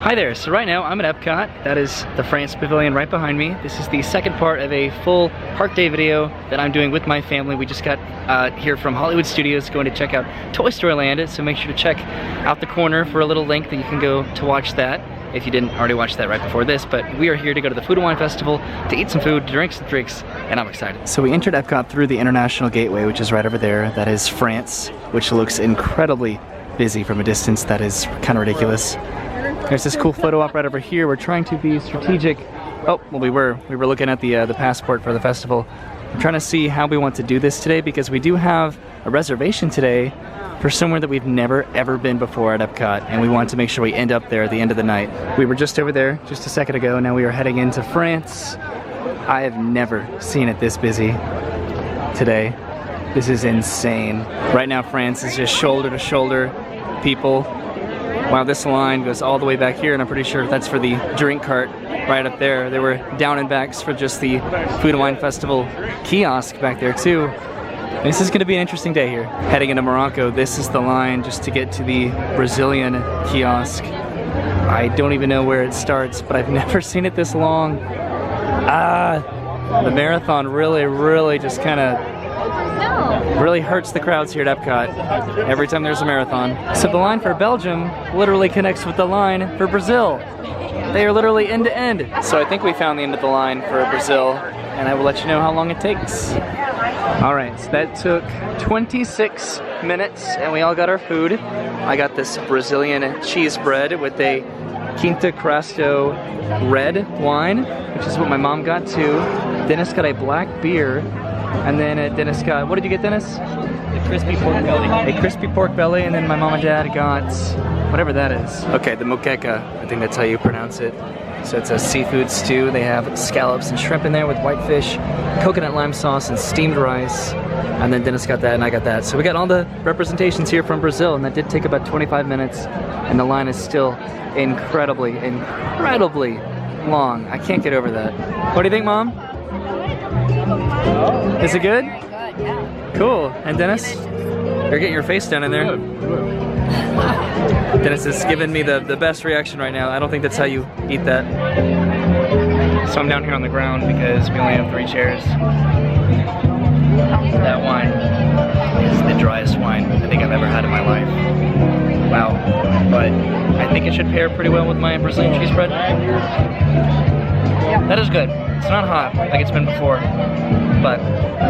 Hi there, so right now I'm at Epcot. That is the France Pavilion right behind me. This is the second part of a full park day video that I'm doing with my family. We just got here from Hollywood Studios going to check out Toy Story Land, so make sure to check out the corner for a little link that you can go to watch that if you didn't already watch that right before this. But we are here to go to the Food and Wine Festival to eat some food, to drink some drinks, and I'm excited. So we entered Epcot through the International Gateway, which is right over there. That is France, which looks incredibly busy from a distance. That is kind of ridiculous. There's this cool photo op right over here. We're trying to be strategic. Oh, well, we were looking at the passport for the festival. I'm trying to see how we want to do this today because we do have a reservation today for somewhere that we've never ever been before at Epcot, and we want to make sure we end up there at the end of the night. We were just over there just a second ago. Now we are heading into France. I have never seen it this busy today. This is insane. Right now France is just shoulder to shoulder people. Wow, this line goes all the way back here, and I'm pretty sure that's for the drink cart right up there. There were down and backs for just the Food and Wine Festival kiosk back there too. This is going to be an interesting day here. Heading into Morocco, this is the line just to get to the Brazilian kiosk. I don't even know where it starts, but I've never seen it this long. The marathon really just kind of really hurts the crowds here at Epcot every time there's a marathon. So the line for Belgium literally connects with the line for Brazil. They are literally end to end. So I think we found the end of the line for Brazil, and I will let you know how long it takes. All right, so that took 26 minutes, and we all got our food. I got this Brazilian cheese bread with a Quinta Crasto red wine, which is what my mom got too. Dennis got a black beer. And then Dennis got, what did you get, Dennis? The crispy pork belly. A crispy pork belly, and then my mom and dad got whatever that is. Okay, the moqueca, I think that's how you pronounce it. So it's a seafood stew. They have scallops and shrimp in there with whitefish, coconut lime sauce, and steamed rice. And then Dennis got that, and I got that. So we got all the representations here from Brazil, and that did take about 25 minutes. And the line is still incredibly long. I can't get over that. What do you think, Mom? Is it good? Yeah. Cool. And Dennis? You're getting your face down in there. Dennis is giving me the best reaction right now. I don't think that's how you eat that. So I'm down here on the ground because we only have 3 chairs. That wine is the driest wine I think I've ever had in my life. Wow. But I think it should pair pretty well with my Brazilian cheese bread. That is good. It's not hot like it's been before, but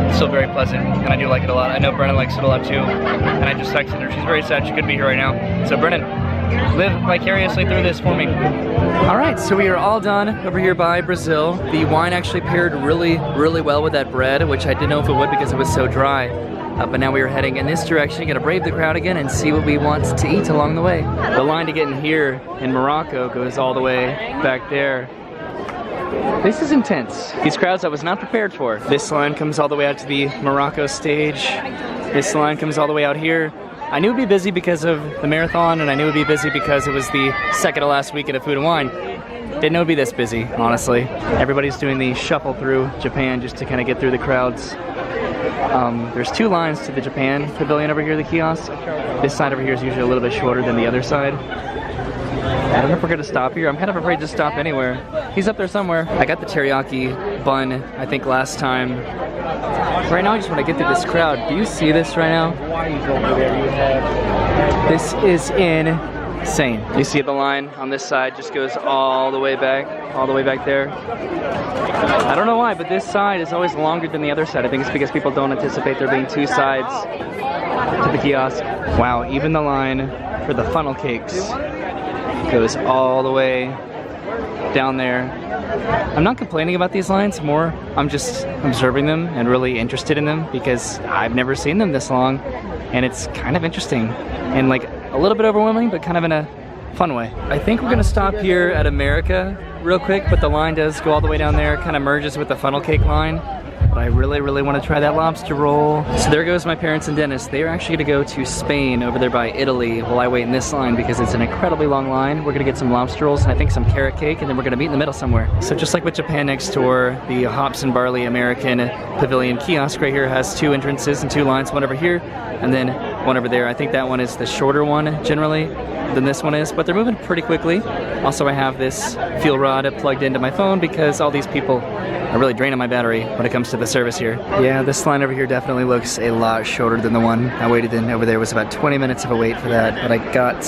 it's still very pleasant, and I do like it a lot. I know Brennan likes it a lot too, and I just texted her. She's very sad she couldn't be here right now. So Brennan, live vicariously through this for me. All right, so we are all done over here by Brazil. The wine actually paired really well with that bread, which I didn't know if it would because it was so dry. But now we are heading in this direction. Gonna brave the crowd again and see what we want to eat along the way. The line to get in here in Morocco goes all the way back there. This is intense. These crowds I was not prepared for. This line comes all the way out to the Morocco stage. This line comes all the way out here. I knew it would be busy because of the marathon, and I knew it would be busy because it was the second to last weekend of Food and Wine. Didn't know it would be this busy, honestly. Everybody's doing the shuffle through Japan just to kind of get through the crowds. There's 2 lines to the Japan pavilion over here, the kiosk. This side over here is usually a little bit shorter than the other side. I don't know if we're gonna stop here. I'm kind of afraid to stop anywhere. He's up there somewhere. I got the teriyaki bun, I think, last time. Right now I just want to get through this crowd. Do you see this right now? This is insane. You see the line on this side just goes all the way back there. I don't know why, but this side is always longer than the other side. I think it's because people don't anticipate there being 2 sides to the kiosk. Wow, even the line for the funnel cakes goes all the way down there. I'm not complaining about these lines, more I'm just observing them and really interested in them because I've never seen them this long, and it's kind of interesting and like a little bit overwhelming, but kind of in a fun way. I think we're gonna stop here at America real quick, but the line does go all the way down there, kind of merges with the funnel cake line. But I really want to try that lobster roll. So there goes my parents and Dennis. They are actually gonna go to Spain over there by Italy while I wait in this line because it's an incredibly long line. We're gonna get some lobster rolls and I think some carrot cake, and then we're gonna meet in the middle somewhere. So just like with Japan next door, the Hops and Barley American Pavilion kiosk right here has 2 entrances and 2 lines, one over here, and then one over there. I think that one is the shorter one generally than this one is, but they're moving pretty quickly. Also, I have this fuel rod plugged into my phone because all these people are really draining my battery when it comes to the service here. Yeah, this line over here definitely looks a lot shorter than the one I waited in over there. It was about 20 minutes of a wait for that, but I got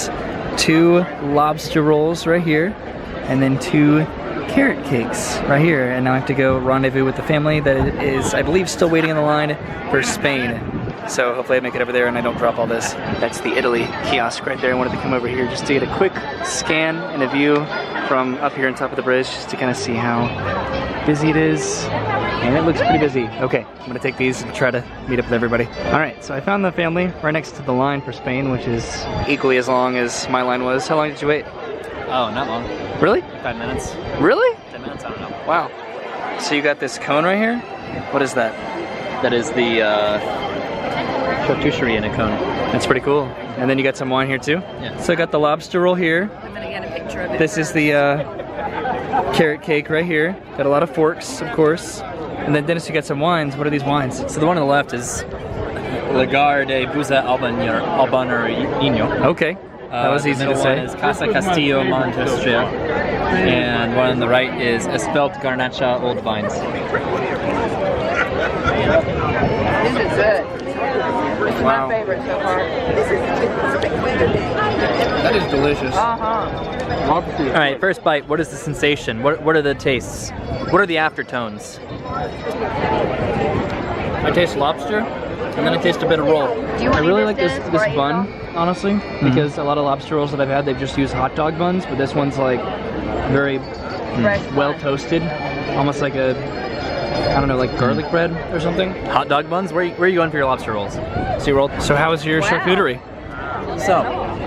2 lobster rolls right here and then 2 carrot cakes right here, and now I have to go rendezvous with the family that is, I believe, still waiting in the line for Spain. So hopefully I make it over there and I don't drop all this. That's the Italy kiosk right there. I wanted to come over here just to get a quick scan and a view from up here on top of the bridge just to kind of see how busy it is. And it looks pretty busy. Okay, I'm gonna take these and try to meet up with everybody. All right, so I found the family right next to the line for Spain, which is equally as long as my line was. How long did you wait? Oh, not long. Really? 5 minutes. Really? 10 minutes, I don't know. Wow. So you got this cone right here? What is that? That is the charcuterie in a cone. That's pretty cool. And then you got some wine here too? Yeah. So I got the lobster roll here. I'm gonna get a picture of it. This is the carrot cake right here. Got a lot of forks, of course. And then Dennis, you got some wines. What are these wines? So the one on the left is Lagar de Buza Albanero. Okay. That was easy to say. One is Casa Castillo Montestria, and one on the right is Espelt Garnacha Old Vines. This is good. This is Wow. my favorite so far. That is delicious. All right, first bite. What is the sensation? What are the tastes? What are the aftertones? I taste lobster, and then I taste a bit of roll. Do you I want really to like eat this or eat bun, them? honestly, because a lot of lobster rolls that I've had, they've just used hot dog buns, but this one's like very Fresh well bun. toasted, almost like a, I don't know, like garlic bread or something. Hot dog buns? Where are you going for your lobster rolls? So how was your Wow. charcuterie? So,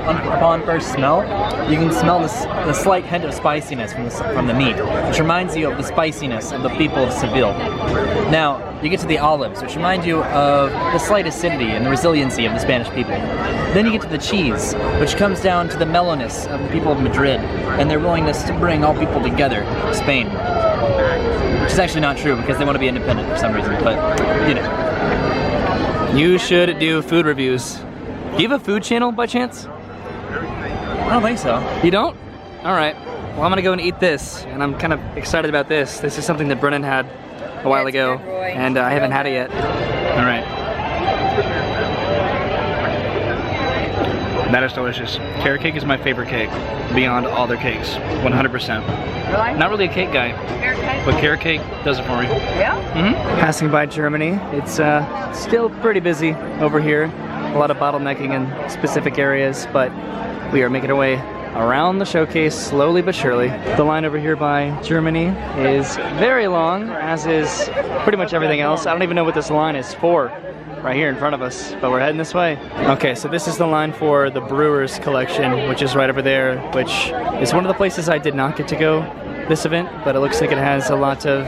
upon first smell, you can smell the slight hint of spiciness from the meat, which reminds you of the spiciness of the people of Seville. Now, you get to the olives, which remind you of the slight acidity and the resiliency of the Spanish people. Then you get to the cheese, which comes down to the mellowness of the people of Madrid and their willingness to bring all people together, Spain. Which is actually not true because they want to be independent for some reason, but you know. You should do food reviews. Do you have a food channel by chance? I don't think so. You don't? All right. Well, I'm gonna go and eat this, and I'm kind of excited about this. This is something that Brennan had a while That's ago, good, Roy. and I haven't had it yet. All right. That is delicious. Carrot cake is my favorite cake, beyond all their cakes, 100%. Really? Not really a cake guy, Carrot cake? but carrot cake does it for me. Yeah? Passing by Germany, it's still pretty busy over here. A lot of bottlenecking in specific areas, but we are making our way around the showcase slowly but surely. The line over here by Germany is very long, as is pretty much everything else. I don't even know what this line is for right here in front of us, but we're heading this way. Okay, so this is the line for the Brewers collection, which is right over there, which is one of the places I did not get to go this event, but it looks like it has a lot of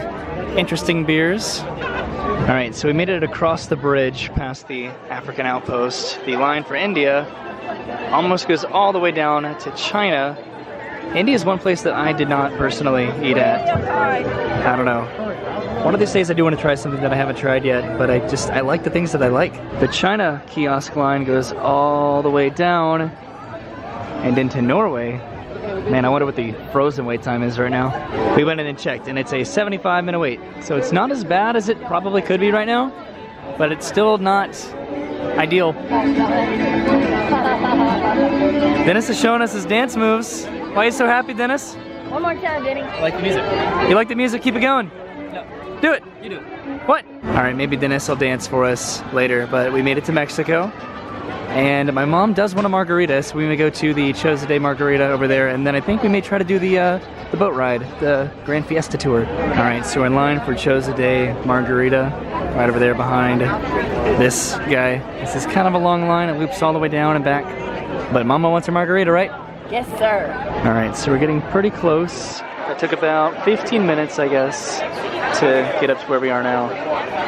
interesting beers. All right, so we made it across the bridge past the African outpost. The line for India almost goes all the way down to China. India is one place that I did not personally eat at. I don't know. One of these days I do want to try something that I haven't tried yet, but I like the things that I like. The China kiosk line goes all the way down and into Norway. Man, I wonder what the frozen wait time is right now. We went in and checked, and it's a 75-minute wait. So it's not as bad as it probably could be right now, but it's still not ideal. Dennis is showing us his dance moves. Why are you so happy, Dennis? One more time, Denny. I like the music. You like the music? Keep it going. No, Do it. you do it. What? All right, maybe Dennis will dance for us later, but we made it to Mexico. And my mom does want a margarita, so we may go to the Chose Day Margarita over there, and then I think we may try to do the boat ride, the Grand Fiesta Tour. All right, so we're in line for Chose Day Margarita, right over there behind this guy. This is kind of a long line, it loops all the way down and back. But Mama wants her margarita, right? Yes, sir. All right, so we're getting pretty close. It took about 15 minutes, I guess, to get up to where we are now.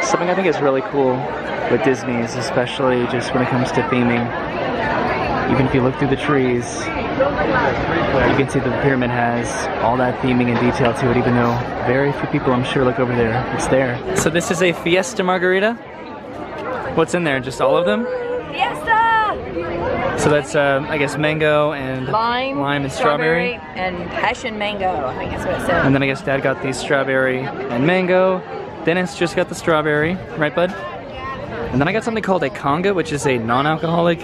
Something I think is really cool with Disney is especially just when it comes to theming. Even if you look through the trees, you can see that the pyramid has all that theming and detail to it, even though very few people, I'm sure, look over there. It's there. So this is a Fiesta Margarita? What's in there? Just all of them? Fiesta! So that's, I guess, mango and Lime, and strawberry. and passion mango. I think that's what it said. And then I guess Dad got the strawberry and mango. Dennis just got the strawberry, right, bud? And then I got something called a conga, which is a non-alcoholic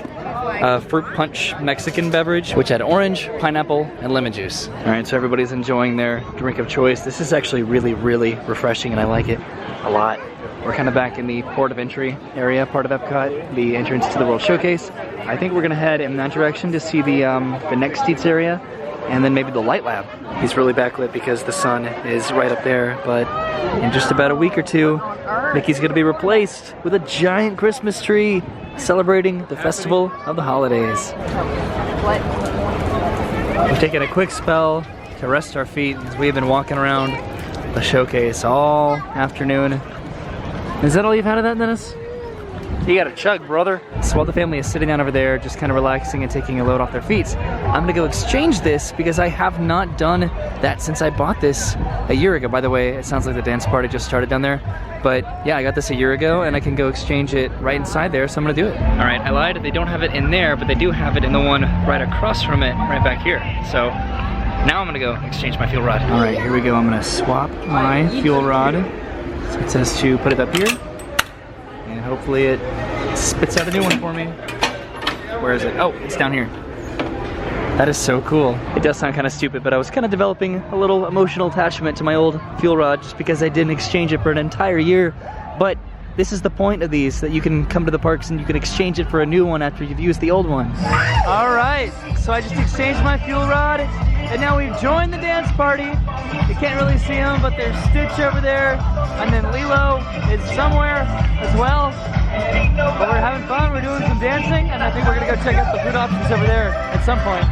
fruit punch Mexican beverage, which had orange, pineapple, and lemon juice. All right, so everybody's enjoying their drink of choice. This is actually really, really refreshing, and I like it a lot. We're kind of back in the port of entry area, part of Epcot, the entrance to the World Showcase. I think we're gonna head in that direction to see the next seats area, and then maybe the light lab. He's really backlit because the sun is right up there, but in just about a week or two, Mickey's gonna be replaced with a giant Christmas tree celebrating the festival of the holidays. We're taking a quick spell to rest our feet as we have been walking around the showcase all afternoon. Is that all you've had of that, Dennis? You got a chug, brother. So while the family is sitting down over there, just kind of relaxing and taking a load off their feet, I'm gonna go exchange this because I have not done that since I bought this a year ago. By the way, it sounds like the dance party just started down there. But yeah, I got this a year ago and I can go exchange it right inside there, so I'm gonna do it. All right, I lied, they don't have it in there, but they do have it in the one right across from it, right back here. So now I'm gonna go exchange my fuel rod. All right, here we go. I'm gonna swap my fuel rod. So it says to put it up here, and hopefully it spits out a new one for me. Where is it? Oh, it's down here. That is so cool. It does sound kind of stupid, but I was kind of developing a little emotional attachment to my old fuel rod just because I didn't exchange it for an entire year. But this is the point of these, that you can come to the parks and you can exchange it for a new one after you've used the old one. All right, so I just exchanged my fuel rod, and now we've joined the dance party. You can't really see them, but there's Stitch over there, and then Lilo is somewhere as well. But we're having fun, we're doing some dancing, and I think we're gonna go check out the food options over there at some point.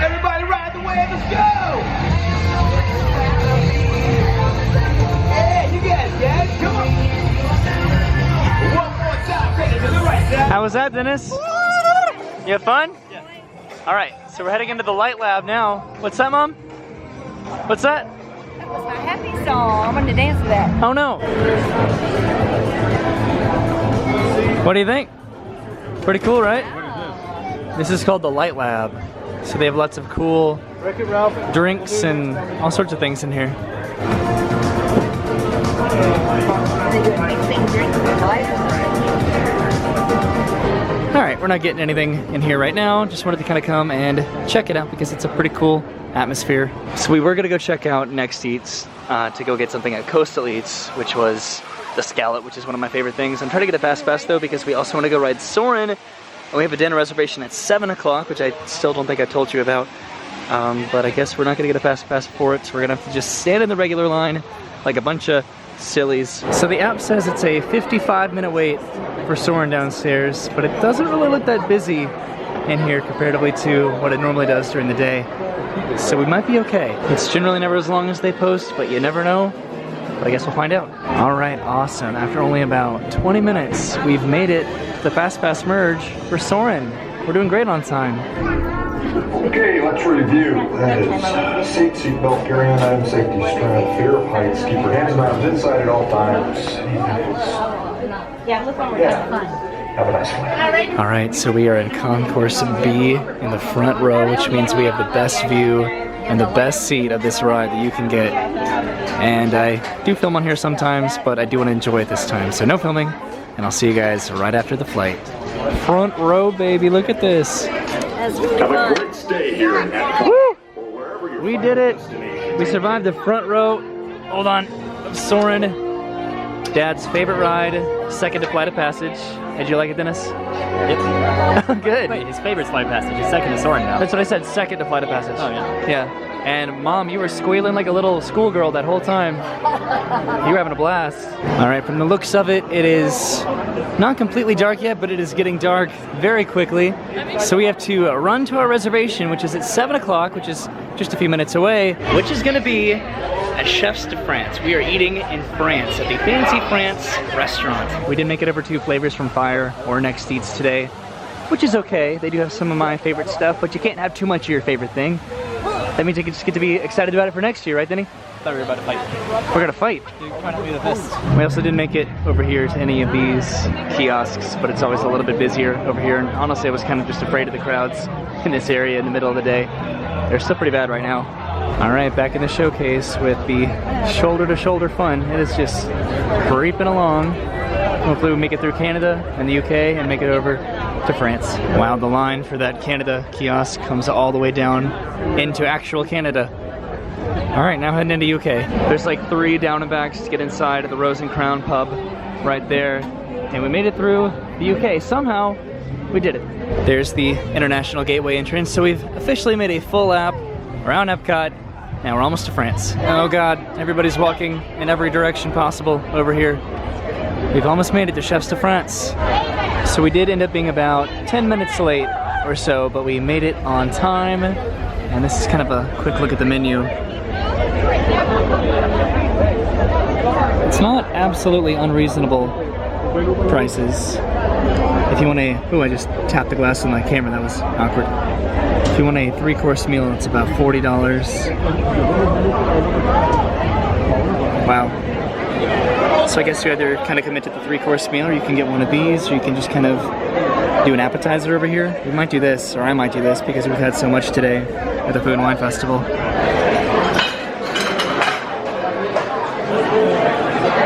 Everybody ride the wave, let's go! Hey, you guys, come on! One more time, ready to the right side. How was that, Dennis? You have fun? Yeah. All right, so we're heading into the light lab now. What's that, Mom? What's that? That was my happy song. I'm gonna dance to that. Oh no. What do you think? Pretty cool, right? This is called the Light Lab. So they have lots of cool drinks and all sorts of things in here. Are they doing mixing drinks with lights? All right, we're not getting anything in here right now. Just wanted to kind of come and check it out because it's a pretty cool atmosphere. So we were gonna go check out Next Eats to go get something at Coastal Eats, which was the scallop, which is one of my favorite things. I'm trying to get a fast pass though because we also want to go ride Soarin', and we have a dinner reservation at 7 o'clock, which I still don't think I told you about. But I guess we're not gonna get a fast pass for it, so we're gonna have to just stand in the regular line like a bunch of sillies. So the app says it's a 55-minute wait for Soarin' downstairs, but it doesn't really look that busy in here comparatively to what it normally does during the day. So we might be okay. It's generally never as long as they post, but you never know. But I guess we'll find out. All right, awesome. After only about 20 minutes, we've made it to the Fast Pass merge for Soarin'. We're doing great on time. Okay, let's review. That is seat belt, carry-on item, safety strap, fear of heights, keep your hands and arms inside at all times. Yeah, look on fun. Have a nice one. All right, so we are in Concourse B in the front row, which means we have the best view and the best seat of this ride that you can get. And I do film on here sometimes, but I do want to enjoy it this time. So no filming, and I'll see you guys right after the flight. Front row, baby, look at this. Have a great stay here in Epcot. Woo! We did it. We survived the front row. Hold on. Soarin'. Dad's favorite ride, second to Flight of Passage. Did you like it, Dennis? Yep. Good. Wait, his favorite's Flight of Passage. His second is Soarin' now. That's what I said, second to Flight of Passage. Oh, yeah. Yeah. And Mom, you were squealing like a little schoolgirl that whole time. You were having a blast. All right, from the looks of it, it is not completely dark yet, but it is getting dark very quickly. So we have to run to our reservation, which is at 7 o'clock, which is just a few minutes away, which is gonna be at Chefs de France. We are eating in France at the Fancy France restaurant. We didn't make it over to Flavors from Fire or Next Eats today. which is okay. They do have some of my favorite stuff, but you can't have too much of your favorite thing. That means I just get to be excited about it for next year, right, Denny? I thought we were about to fight. We're gonna fight. Dude, try not to be the best. We also didn't make it over here to any of these kiosks, but it's always a little bit busier over here. And honestly, I was kind of just afraid of the crowds in this area in the middle of the day. They're still pretty bad right now. All right, back in the showcase with the shoulder-to-shoulder fun. It is just creeping along. Hopefully we make it through Canada and the UK and make it over to France. Wow, the line for that Canada kiosk comes all the way down into actual Canada. All right, now heading into UK. There's like 3 down and backs to get inside of the Rose and Crown pub right there. And we made it through the UK. Somehow, we did it. There's the International Gateway entrance. So we've officially made a full lap around Epcot. Now we're almost to France. Oh God, everybody's walking in every direction possible over here. We've almost made it to Chefs de France. So we did end up being about 10 minutes late or so, but we made it on time. And this is kind of a quick look at the menu. It's not absolutely unreasonable prices. If you want a, oh, I just tapped the glass with my camera, that was awkward. If you want a 3-course meal, it's about $40. Wow. So I guess you either kind of commit to the 3-course meal, or you can get one of these, or you can just kind of do an appetizer over here. We might do this, or I might do this, because we've had so much today at the Food and Wine Festival.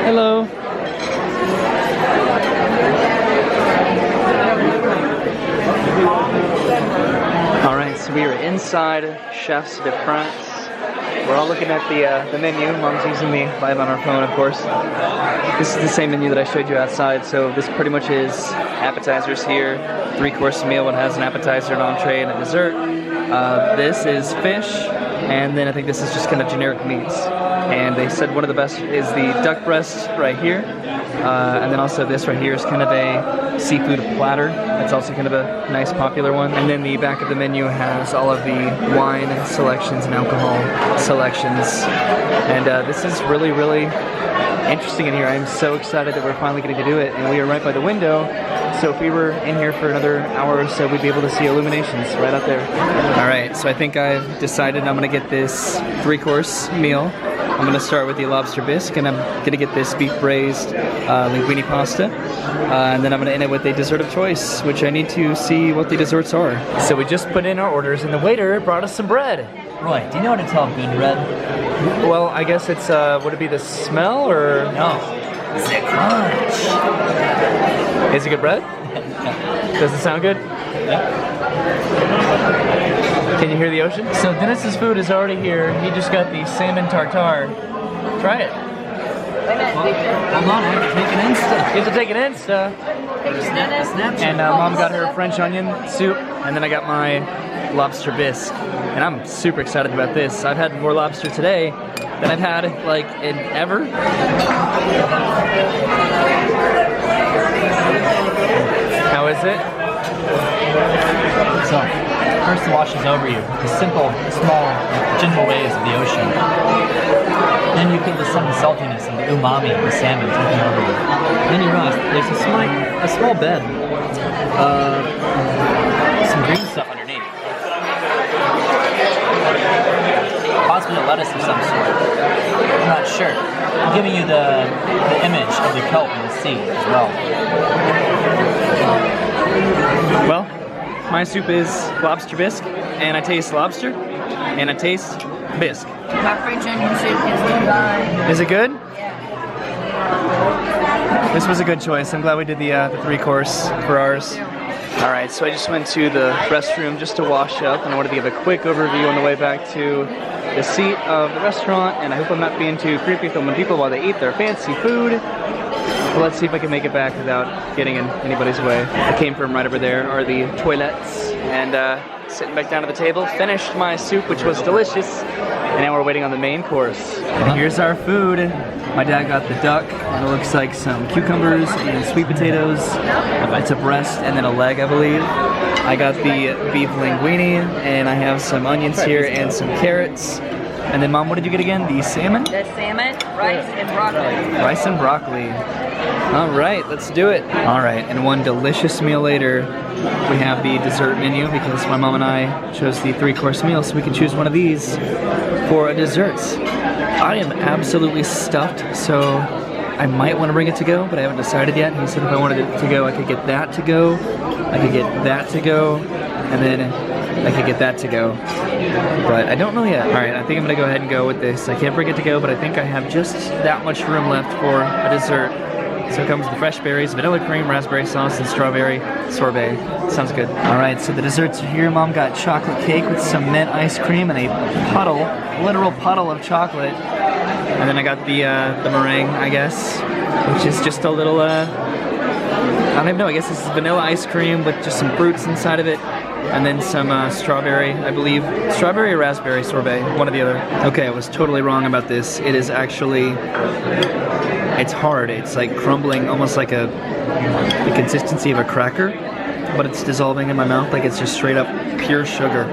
Hello. All right, so we are inside Chefs de France. We're all looking at the menu. Mom's using the Vibe on our phone, of course. This is the same menu that I showed you outside, so this pretty much is appetizers here. 3-course meal, it has an appetizer, an entree, and a dessert. This is fish, and then I think this is just kind of generic meats. And they said one of the best is the duck breast right here. And then also this right here is kind of a seafood platter. That's also kind of a nice popular one. And then the back of the menu has all of the wine selections and alcohol selections. And this is really, really interesting in here. I'm so excited that we're finally getting to do it. And we are right by the window. So if we were in here for another hour or so, we'd be able to see illuminations right out there. All right, so I think I've decided I'm gonna get this 3-course meal. I'm gonna start with the lobster bisque, and I'm gonna get this beef braised linguine pasta. And then I'm gonna end it with a dessert of choice, which I need to see what the desserts are. So we just put in our orders, and the waiter brought us some bread. Roy, do you know how to tell good bread? Well, I guess it's, would it be the smell, or? No. It's the crunch. Is it good bread? Does it sound good? Yeah. Can you hear the ocean? So Dennis's food is already here. He just got the salmon tartare. Try it. Hold on, I have to take an Insta. You have to take an Insta. Snapchat. And Mom got her French onion soup, and then I got my lobster bisque. And I'm super excited about this. I've had more lobster today than I've had like in ever. How is it? So, first washes over you the simple, small, gentle waves of the ocean. Then you get the sudden saltiness and the umami of the salmon taking over you. Then you realize there's a small bed, some green stuff underneath. Possibly a lettuce of some sort. I'm not sure. I'm giving you the image of the kelp in the sea as well. Well, my soup is lobster bisque, and I taste lobster, and I taste bisque. My French onion soup is divine. Is it good? Yeah. This was a good choice. I'm glad we did the 3-course for ours. All right, so I just went to the restroom just to wash up, and I wanted to give a quick overview on the way back to the seat of the restaurant, and I hope I'm not being too creepy filming people while they eat their fancy food. But let's see if I can make it back without getting in anybody's way. I came from right over there are the toilets, and sitting back down to the table, finished my soup, which was delicious, and now we're waiting on the main course. And here's our food. My dad got the duck, and it looks like some cucumbers and sweet potatoes. It's a breast and then a leg, I believe. I got the beef linguine, and I have some onions here and some carrots. And then Mom, what did you get again? The salmon? The salmon, rice, and broccoli. Rice and broccoli. All right, let's do it. All right, and one delicious meal later, we have the dessert menu because my mom and I chose the 3-course meal, so we can choose one of these for a dessert. I am absolutely stuffed, so I might want to bring it to go, but I haven't decided yet. He said if I wanted it to go, I could get that to go, I could get that to go, and then I could get that to go. But I don't know yet. All right, I think I'm gonna go ahead and go with this. I can't bring it to go, but I think I have just that much room left for a dessert. So it comes with the fresh berries, vanilla cream, raspberry sauce, and strawberry sorbet. Sounds good. All right, so the desserts are here. Mom got chocolate cake with some mint ice cream and a puddle, literal puddle of chocolate. And then I got the meringue, I guess, which is just a little, I don't even know, I guess this is vanilla ice cream with just some fruits inside of it. And then some strawberry, I believe. Strawberry or raspberry sorbet, one or the other. Okay, I was totally wrong about this. It is actually, it's hard. It's like crumbling, almost like the consistency of a cracker, but it's dissolving in my mouth like it's just straight up pure sugar.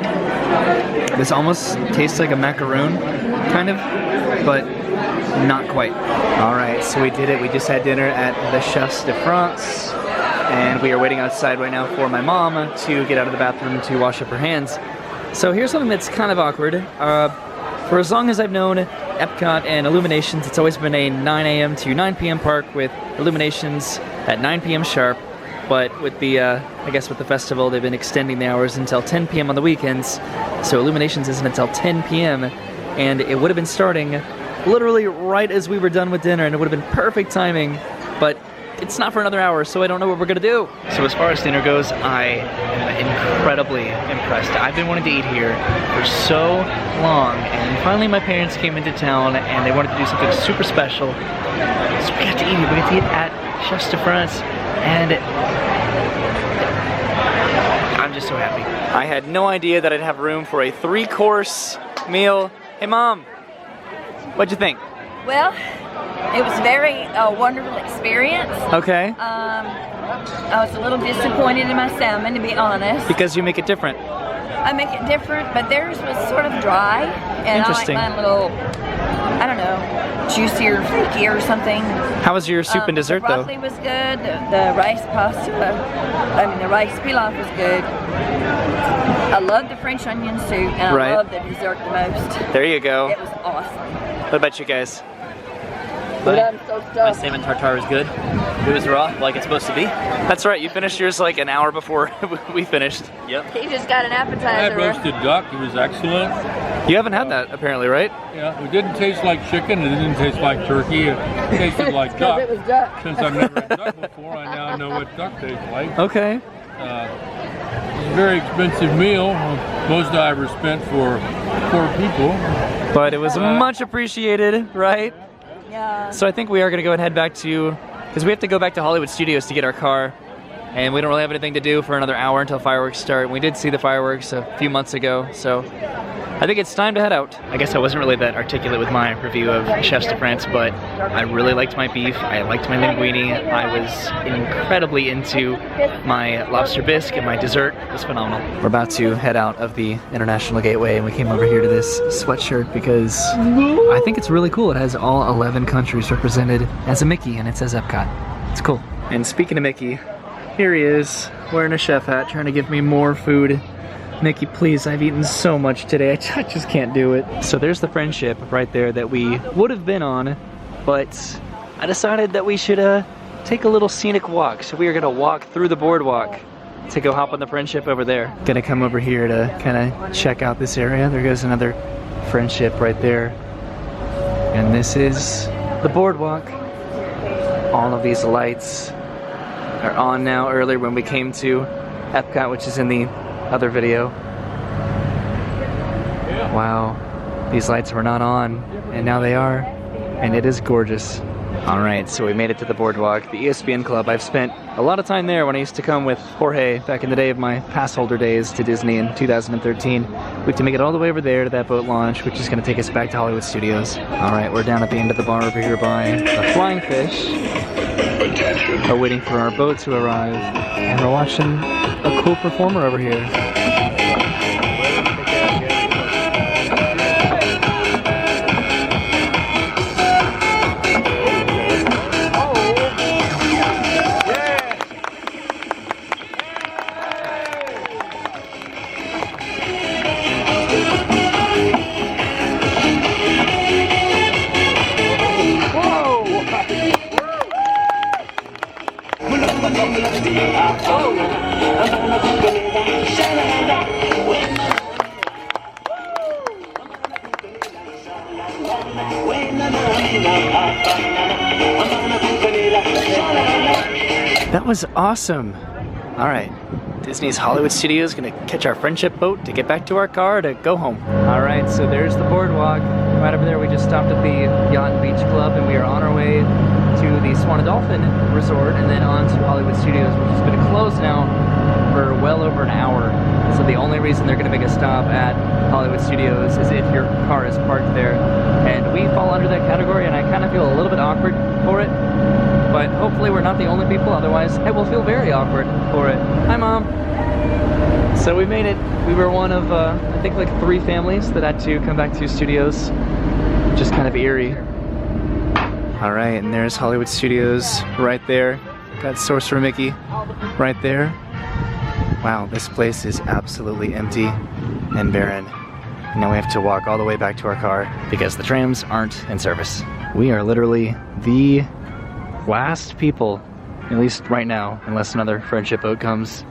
This almost tastes like a macaroon, kind of, but not quite. All right, so we did it. We just had dinner at the Chefs de France. And we are waiting outside right now for my mom to get out of the bathroom to wash up her hands. So here's something that's kind of awkward. For as long as I've known Epcot and Illuminations, it's always been a 9 a.m. to 9 p.m. park with Illuminations at 9 p.m. sharp. But with the, I guess with the festival, they've been extending the hours until 10 p.m. on the weekends. So Illuminations isn't until 10 p.m. And it would have been starting literally right as we were done with dinner, and it would have been perfect timing. But it's not for another hour, so I don't know what we're gonna do. So as far as dinner goes, I am incredibly impressed. I've been wanting to eat here for so long, and finally my parents came into town and they wanted to do something super special. So we got to eat here. We got to eat at Chefs de France, and I'm just so happy. I had no idea that I'd have room for a 3-course meal. Hey Mom, what'd you think? Well, it was a very wonderful experience. Okay. I was a little disappointed in my salmon, to be honest. Because you make it different. I make it different, but theirs was sort of dry, and I like mine a little, I don't know, juicier, flakier or something. How was your soup and dessert, the broccoli was good. The rice pasta, the rice pilaf was good. I love the French onion soup, and I love the dessert the most. There you go. It was awesome. What about you guys? My salmon tartare is good. It was raw, like it's supposed to be. That's right, you finished yours like an hour before we finished. Yep. He just got an I appetizer. had roasted duck. It was excellent. You haven't had that, apparently, right? Yeah, it didn't taste like chicken. It didn't taste like turkey. It tasted like duck. It was duck. Since I've never had duck before, I now know what duck tastes like. Okay. It's a very expensive meal. Most I ever spent for 4 people. But it was much appreciated, right? Yeah. So I think we are going to go and head back to, because we have to go back to Hollywood Studios to get our car. And we don't really have anything to do for another hour until fireworks start. We did see the fireworks a few months ago, so I think it's time to head out. I guess I wasn't really that articulate with my review of Chefs de France, but I really liked my beef, I liked my linguine, I was incredibly into my lobster bisque, and my dessert was phenomenal. We're about to head out of the International Gateway, and we came over here to this sweatshirt because I think it's really cool. It has all 11 countries represented as a Mickey, and it says Epcot. It's cool. And speaking of Mickey, here he is, wearing a chef hat, trying to give me more food. Mickey, please, I've eaten so much today, I just can't do it. So there's the friendship right there that we would have been on, but I decided that we should take a little scenic walk. So we are gonna walk through the boardwalk to go hop on the friendship over there. Gonna come over here to kind of check out this area. There goes another friendship right there. And this is the boardwalk. All of these lights are on now. Earlier when we came to Epcot, which is in the other video. Wow, these lights were not on, and now they are, and it is gorgeous. Alright, so we made it to the boardwalk, the ESPN Club. I've spent a lot of time there when I used to come with Jorge back in the day of my pass holder days to Disney in 2013. We have to make it all the way over there to that boat launch, which is going to take us back to Hollywood Studios. Alright, we're down at the end of the bar over here by the Flying Fish. We're waiting for our boat to arrive, and we're watching a cool performer over here. That was awesome. All right, Disney's Hollywood Studios gonna catch our friendship boat to get back to our car to go home. All right, so there's the boardwalk. Right over there, we just stopped at the Yacht and Beach Club, and we are on our way to the Swan and Dolphin Resort, and then on to Hollywood Studios, which has been closed now for well over an hour. So the only reason they're gonna make a stop at Hollywood Studios is if your car is parked there, and we fall under that category, and I kind of feel a little bit awkward for it. But hopefully we're not the only people, otherwise I will feel very awkward for it. Hi, Mom. So we made it. We were one of, I think like 3 families that had to come back to studios. Just kind of eerie. All right, and there's Hollywood Studios right there. Got Sorcerer Mickey right there. Wow, this place is absolutely empty and barren. And now we have to walk all the way back to our car because the trams aren't in service. We are literally the last people, at least right now, unless another friendship boat comes,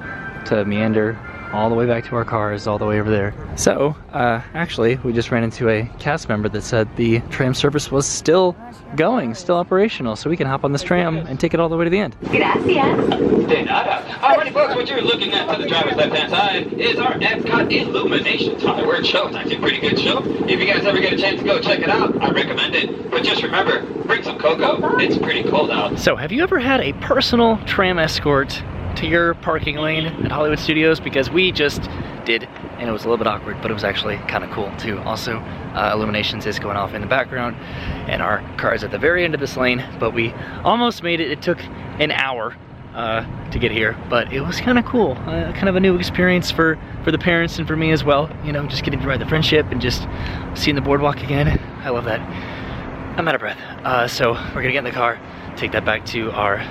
to meander all the way back to our cars all the way over there. So, actually, we just ran into a cast member that said the tram service was still going, still operational, so we can hop on this tram and take it all the way to the end. Gracias. De nada. Alrighty, folks, what you're looking at to the driver's left-hand side is our Epcot Illumination Fireworks show. It's actually a pretty good show. If you guys ever get a chance to go check it out, I recommend it. But just remember, bring some cocoa. It's pretty cold out. So, have you ever had a personal tram escort to your parking lane at Hollywood Studios? Because we just did, and it was a little bit awkward, but it was actually kind of cool too. Also, Illuminations is going off in the background, and our car is at the very end of this lane, but we almost made it. It took an hour to get here, but it was kind of cool. Kind of a new experience for the parents and for me as well. You know, just getting to ride the friendship and just seeing the boardwalk again. I love that. I'm out of breath. So we're gonna get in the car, take that back to our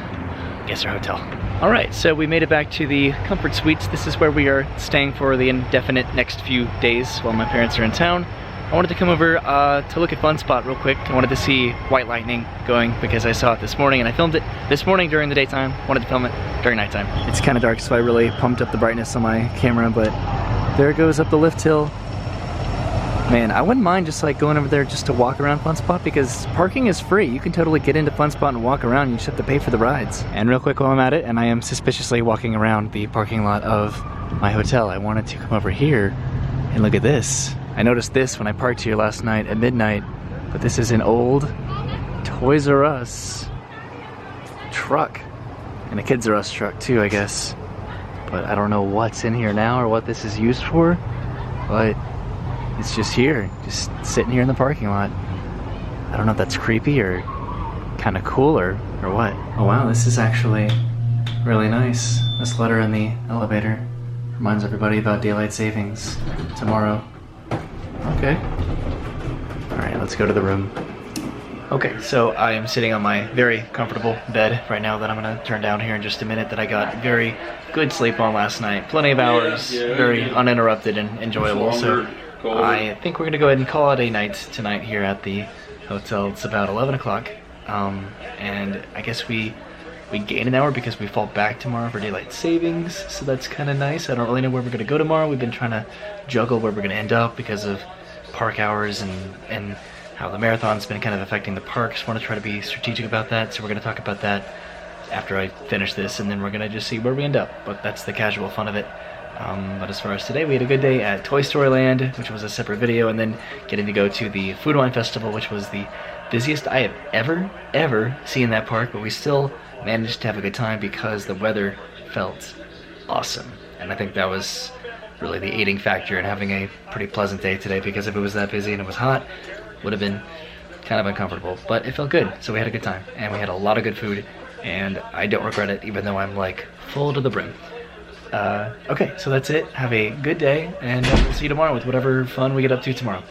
hotel. All right, so we made it back to the Comfort Suites. This is where we are staying for the indefinite next few days while my parents are in town. I wanted to come over to look at Fun Spot real quick. I wanted to see White Lightning going because I saw it this morning, and I filmed it this morning during the daytime. Wanted to film it during nighttime. It's kind of dark, so I really pumped up the brightness on my camera, but there it goes up the lift hill. Man, I wouldn't mind just like going over there just to walk around Fun Spot because parking is free. You can totally get into Fun Spot and walk around. You just have to pay for the rides. And real quick while I'm at it, and I am suspiciously walking around the parking lot of my hotel, I wanted to come over here and look at this. I noticed this when I parked here last night at midnight, but this is an old Toys R Us truck. And a Kids R Us truck too, I guess. But I don't know what's in here now or what this is used for, but it's just here, just sitting here in the parking lot. I don't know if that's creepy or kind of cool or what. Oh wow, this is actually really nice. This letter in the elevator reminds everybody about daylight savings tomorrow. Okay. All right, let's go to the room. Okay, so I am sitting on my very comfortable bed right now that I'm gonna turn down here in just a minute that I got very good sleep on last night. Plenty of hours, very uninterrupted and enjoyable. So I think we're gonna go ahead and call it a night tonight here at the hotel. It's about 11 o'clock, and I guess we gain an hour because we fall back tomorrow for daylight savings, so that's kind of nice. I don't really know where we're gonna go tomorrow. We've been trying to juggle where we're gonna end up because of park hours and how the marathon's been kind of affecting the parks. Want to try to be strategic about that, so we're gonna talk about that after I finish this, and then we're gonna just see where we end up. But that's the casual fun of it. But as far as today, we had a good day at Toy Story Land, which was a separate video, and then getting to go to the Food Wine Festival, which was the busiest I have ever seen that park, but we still managed to have a good time because the weather felt awesome. And I think that was really the aiding factor in having a pretty pleasant day today, because if it was that busy and it was hot, it would have been kind of uncomfortable. But it felt good, so we had a good time, and we had a lot of good food, and I don't regret it, even though I'm like full to the brim. Okay, so that's it. Have a good day, and we'll see you tomorrow with whatever fun we get up to tomorrow.